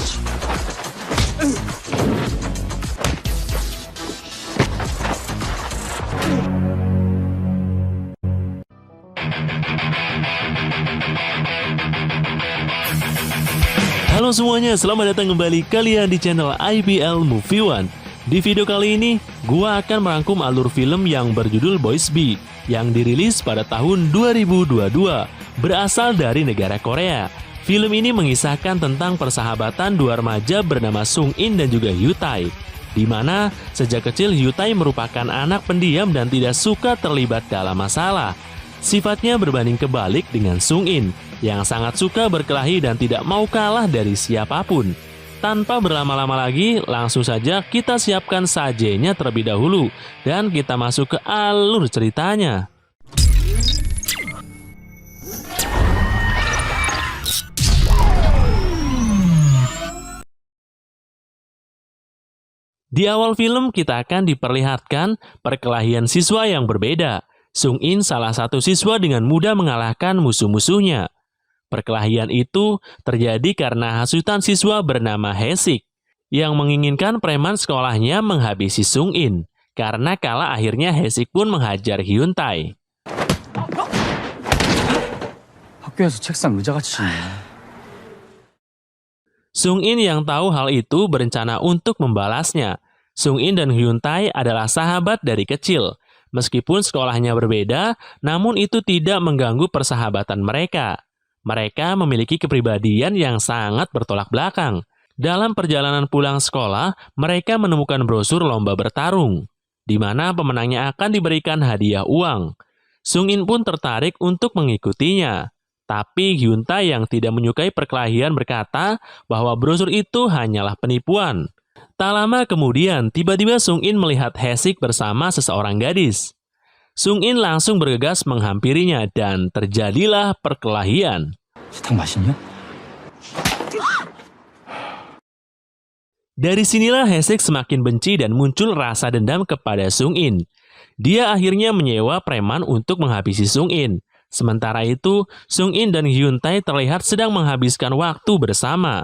Halo semuanya, selamat datang kembali kalian di channel IBL Movie One. Di video kali ini, gua akan merangkum alur film yang berjudul Boys B yang dirilis pada tahun 2022, berasal dari negara Korea. Film ini mengisahkan tentang persahabatan dua remaja bernama Sung In dan juga Hyu Tae, di mana sejak kecil Hyu Tae merupakan anak pendiam dan tidak suka terlibat dalam masalah. Sifatnya berbanding kebalik dengan Sung In, yang sangat suka berkelahi dan tidak mau kalah dari siapapun. Tanpa berlama-lama lagi, langsung saja kita siapkan sajenya terlebih dahulu, dan kita masuk ke alur ceritanya. Di awal film kita akan diperlihatkan perkelahian siswa yang berbeda. Sung In salah satu siswa dengan mudah mengalahkan musuh-musuhnya. Perkelahian itu terjadi karena hasutan siswa bernama Hae-sik yang menginginkan preman sekolahnya menghabisi Sung In. Karena kalah akhirnya Hae-sik pun menghajar Hyun Tae. 학교에서 책상 의자같이 Sung In yang tahu hal itu berencana untuk membalasnya. Sung In dan Hyun Tae adalah sahabat dari kecil. Meskipun sekolahnya berbeda, namun itu tidak mengganggu persahabatan mereka. Mereka memiliki kepribadian yang sangat bertolak belakang. Dalam perjalanan pulang sekolah, mereka menemukan brosur lomba bertarung, di mana pemenangnya akan diberikan hadiah uang. Sung In pun tertarik untuk mengikutinya. Tapi Hyun Tae yang tidak menyukai perkelahian berkata bahwa brosur itu hanyalah penipuan. Tak lama kemudian, tiba-tiba Sung In melihat Hae-sik bersama seseorang gadis. Sung In langsung bergegas menghampirinya dan terjadilah perkelahian. 사탕 맛있냐? Dari sinilah Hae-sik semakin benci dan muncul rasa dendam kepada Sung In. Dia akhirnya menyewa preman untuk menghabisi Sung In. Sementara itu, Sung In dan Hyun Tae terlihat sedang menghabiskan waktu bersama.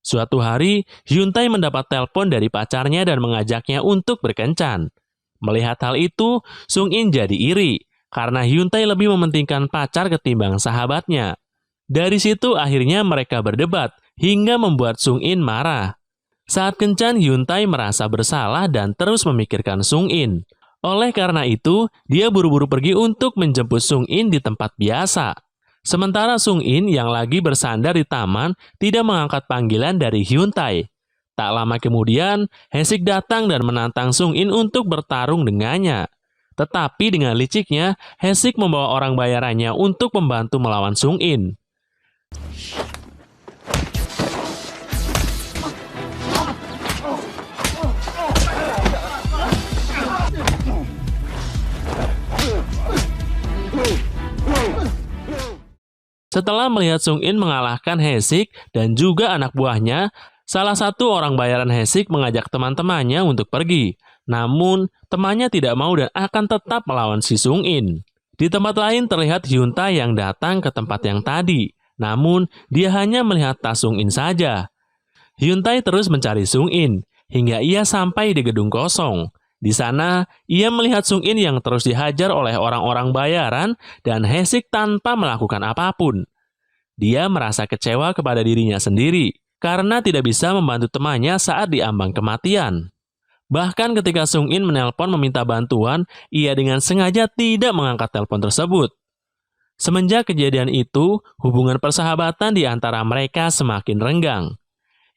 Suatu hari, Hyun Tae mendapat telepon dari pacarnya dan mengajaknya untuk berkencan. Melihat hal itu, Sung In jadi iri, karena Hyun Tae lebih mementingkan pacar ketimbang sahabatnya. Dari situ akhirnya mereka berdebat, hingga membuat Sung In marah. Saat kencan, Hyun Tae merasa bersalah dan terus memikirkan Sung In. Oleh karena itu, dia buru-buru pergi untuk menjemput Sung In di tempat biasa. Sementara Sung In yang lagi bersandar di taman tidak mengangkat panggilan dari Hyun Tae. Tak lama kemudian, Hae-sik datang dan menantang Sung In untuk bertarung dengannya. Tetapi dengan liciknya, Hae-sik membawa orang bayarannya untuk membantu melawan Sung In. Setelah melihat Sung In mengalahkan Hae-sik dan juga anak buahnya, salah satu orang bayaran Hae-sik mengajak teman-temannya untuk pergi. Namun, temannya tidak mau dan akan tetap melawan si Sung In. Di tempat lain terlihat Hyun Tae yang datang ke tempat yang tadi. Namun, dia hanya melihat tas Sung In saja. Hyun Tae terus mencari Sung In, hingga ia sampai di gedung kosong. Di sana, ia melihat Sung In yang terus dihajar oleh orang-orang bayaran dan Hae-sik tanpa melakukan apapun. Dia merasa kecewa kepada dirinya sendiri karena tidak bisa membantu temannya saat diambang kematian. Bahkan ketika Sung In menelpon meminta bantuan, ia dengan sengaja tidak mengangkat telepon tersebut. Semenjak kejadian itu, hubungan persahabatan di antara mereka semakin renggang.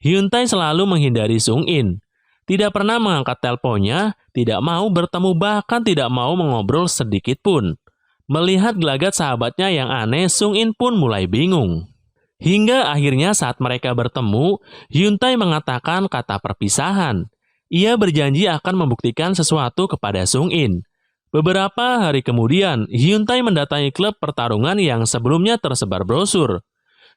Hyun Tae selalu menghindari Sung In. Tidak pernah mengangkat teleponnya, tidak mau bertemu, bahkan tidak mau mengobrol sedikit pun. Melihat gelagat sahabatnya yang aneh, Sung In pun mulai bingung. Hingga akhirnya saat mereka bertemu, Hyun Tae mengatakan kata perpisahan. Ia berjanji akan membuktikan sesuatu kepada Sung In. Beberapa hari kemudian, Hyun Tae mendatangi klub pertarungan yang sebelumnya tersebar brosur.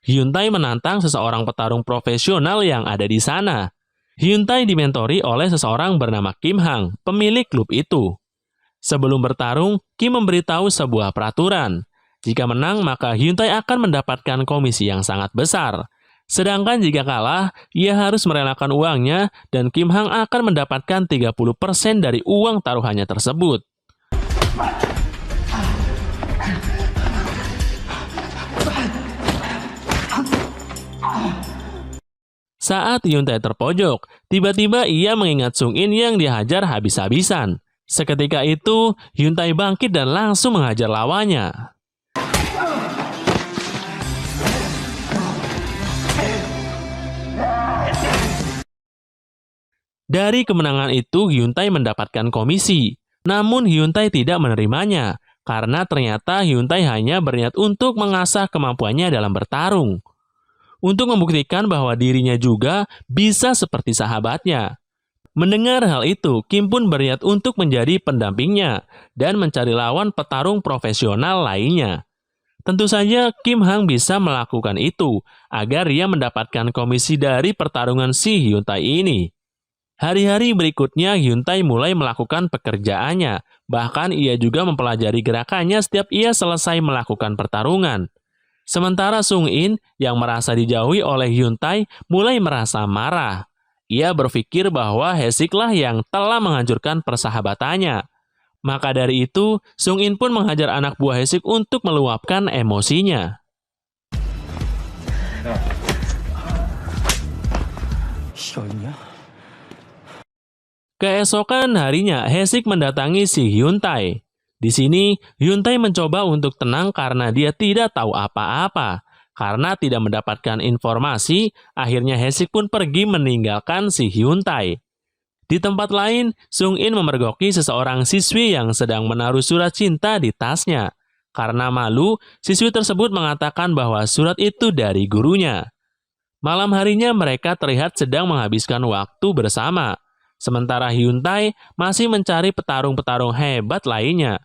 Hyun Tae menantang seseorang petarung profesional yang ada di sana. Hyun Tae dimentori oleh seseorang bernama Kim Hang, pemilik klub itu. Sebelum bertarung, Kim memberitahu sebuah peraturan. Jika menang, maka Hyun Tae akan mendapatkan komisi yang sangat besar. Sedangkan jika kalah, ia harus merelakan uangnya dan Kim Hang akan mendapatkan 30% dari uang taruhannya tersebut. Saat Hyuntae terpojok, tiba-tiba ia mengingat Sung In yang dihajar habis-habisan. Seketika itu, Hyuntae bangkit dan langsung menghajar lawannya. Dari kemenangan itu, Hyuntae mendapatkan komisi. Namun Hyuntae tidak menerimanya, karena ternyata Hyuntae hanya berniat untuk mengasah kemampuannya dalam bertarung. Untuk membuktikan bahwa dirinya juga bisa seperti sahabatnya. Mendengar hal itu, Kim pun berniat untuk menjadi pendampingnya dan mencari lawan petarung profesional lainnya. Tentu saja Kim Hang bisa melakukan itu agar ia mendapatkan komisi dari pertarungan si Hyuntae ini. Hari-hari berikutnya Hyuntae mulai melakukan pekerjaannya, bahkan ia juga mempelajari gerakannya setiap ia selesai melakukan pertarungan. Sementara Sung In yang merasa dijauhi oleh Hyuntae mulai merasa marah. Ia berpikir bahwa Haesik-lah yang telah menghancurkan persahabatannya. Maka dari itu, Sung In pun menghajar anak buah Haesik untuk meluapkan emosinya. Keesokan harinya, Haesik mendatangi si Hyuntae. Di sini, Hyuntae mencoba untuk tenang karena dia tidak tahu apa-apa. Karena tidak mendapatkan informasi, akhirnya Haesik pun pergi meninggalkan si Hyuntae. Di tempat lain, Sung In memergoki seseorang siswi yang sedang menaruh surat cinta di tasnya. Karena malu, siswi tersebut mengatakan bahwa surat itu dari gurunya. Malam harinya mereka terlihat sedang menghabiskan waktu bersama. Sementara Hyuntae masih mencari petarung-petarung hebat lainnya.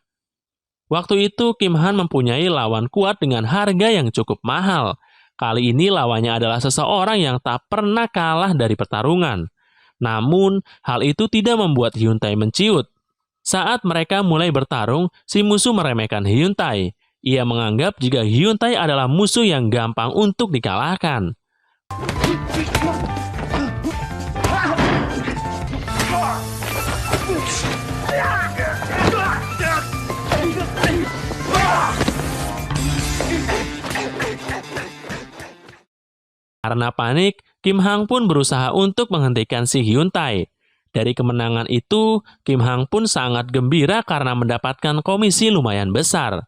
Waktu itu Kim Han mempunyai lawan kuat dengan harga yang cukup mahal. Kali ini lawannya adalah seseorang yang tak pernah kalah dari pertarungan. Namun, hal itu tidak membuat Hyuntae menciut. Saat mereka mulai bertarung, si musuh meremehkan Hyuntae. Ia menganggap jika Hyuntae adalah musuh yang gampang untuk dikalahkan. Karena panik, Kim Hang pun berusaha untuk menghentikan si Hyuntae. Dari kemenangan itu, Kim Hang pun sangat gembira karena mendapatkan komisi lumayan besar.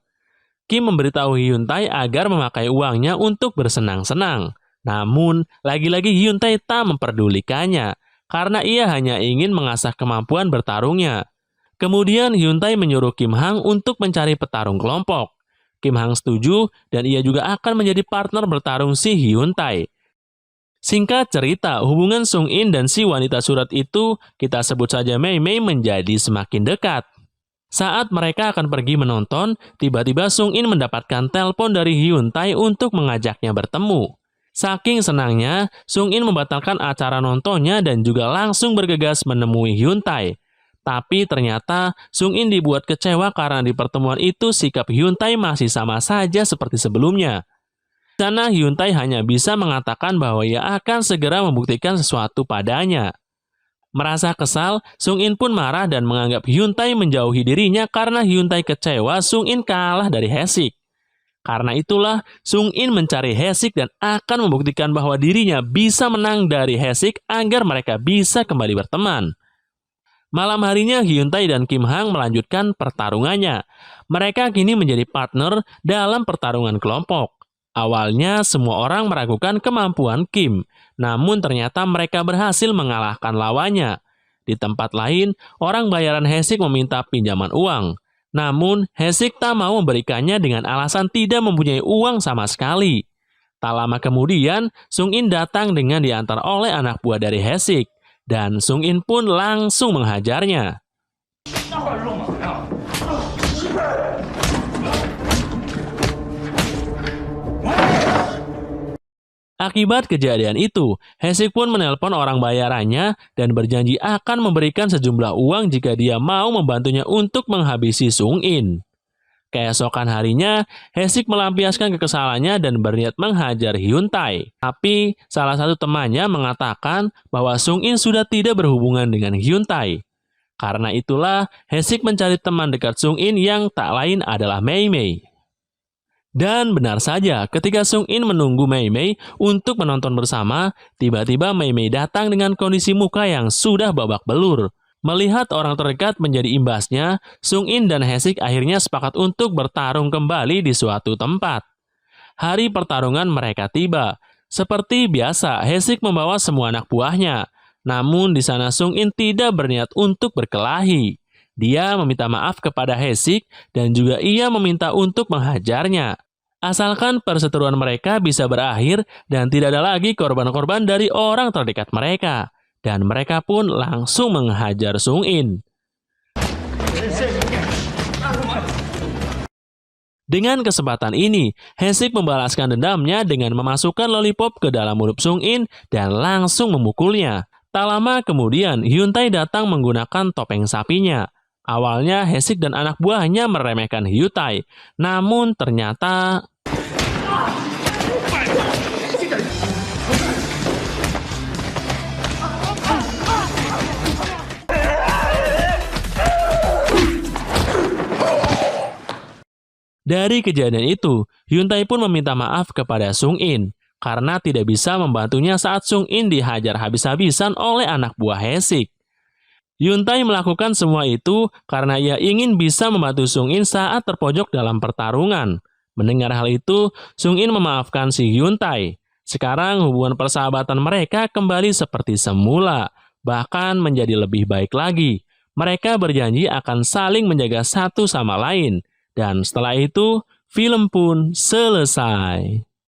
Kim memberitahu Hyuntae agar memakai uangnya untuk bersenang-senang. Namun, lagi-lagi Hyuntae tak memperdulikannya, karena ia hanya ingin mengasah kemampuan bertarungnya. Kemudian Hyuntae menyuruh Kim Hang untuk mencari petarung kelompok. Kim Hang setuju dan ia juga akan menjadi partner bertarung si Hyuntae. Singkat cerita, hubungan Sung In dan si wanita surat itu, kita sebut saja Mei Mei, menjadi semakin dekat. Saat mereka akan pergi menonton, tiba-tiba Sung In mendapatkan telepon dari Hyuntae untuk mengajaknya bertemu. Saking senangnya, Sung In membatalkan acara nontonnya dan juga langsung bergegas menemui Hyuntae. Tapi ternyata Sung In dibuat kecewa karena di pertemuan itu sikap Hyuntae masih sama saja seperti sebelumnya. Di sana Hyuntae hanya bisa mengatakan bahwa ia akan segera membuktikan sesuatu padanya. Merasa kesal, Sung In pun marah dan menganggap Hyuntae menjauhi dirinya karena Hyuntae kecewa Sung In kalah dari Haesik. Karena itulah, Sung In mencari Haesik dan akan membuktikan bahwa dirinya bisa menang dari Haesik agar mereka bisa kembali berteman. Malam harinya Hyuntae dan Kim Hang melanjutkan pertarungannya. Mereka kini menjadi partner dalam pertarungan kelompok. Awalnya semua orang meragukan kemampuan Kim, namun ternyata mereka berhasil mengalahkan lawannya. Di tempat lain, orang bayaran Haesik meminta pinjaman uang. Namun, Haesik tak mau memberikannya dengan alasan tidak mempunyai uang sama sekali. Tak lama kemudian, Sung In datang dengan diantar oleh anak buah dari Haesik, dan Sung In pun langsung menghajarnya. Akibat kejadian itu, Haesik pun menelpon orang bayarannya dan berjanji akan memberikan sejumlah uang jika dia mau membantunya untuk menghabisi Sung In. Keesokan harinya, Hesik melampiaskan kekesalannya dan berniat menghajar Hyuntae. Tapi, salah satu temannya mengatakan bahwa Sung-in sudah tidak berhubungan dengan Hyuntae. Karena itulah, Hesik mencari teman dekat Sung-in yang tak lain adalah Mei Mei. Dan benar saja, ketika Sung-in menunggu Mei Mei untuk menonton bersama, tiba-tiba Mei Mei datang dengan kondisi muka yang sudah babak belur. Melihat orang terdekat menjadi imbasnya, Sung-in dan Hesik akhirnya sepakat untuk bertarung kembali di suatu tempat. Hari pertarungan mereka tiba. Seperti biasa, Hesik membawa semua anak buahnya. Namun di sana Sung-in tidak berniat untuk berkelahi. Dia meminta maaf kepada Hesik dan juga ia meminta untuk menghajarnya. Asalkan perseteruan mereka bisa berakhir dan tidak ada lagi korban-korban dari orang terdekat mereka. Dan mereka pun langsung menghajar Sung-in. Dengan kesempatan ini, Hesik membalaskan dendamnya dengan memasukkan lollipop ke dalam mulut Sung-in dan langsung memukulnya. Tak lama kemudian, Hyuntae datang menggunakan topeng sapinya. Awalnya Hesik dan anak buahnya meremehkan Hyuntae, namun ternyata dari kejadian itu, Hyuntae pun meminta maaf kepada Sung-in karena tidak bisa membantunya saat Sung-in dihajar habis-habisan oleh anak buah Hesik. Hyuntae melakukan semua itu karena ia ingin bisa membantu Sung-in saat terpojok dalam pertarungan. Mendengar hal itu, Sung-in memaafkan si Hyuntae. Sekarang hubungan persahabatan mereka kembali seperti semula, bahkan menjadi lebih baik lagi. Mereka berjanji akan saling menjaga satu sama lain. Dan setelah itu, film pun selesai.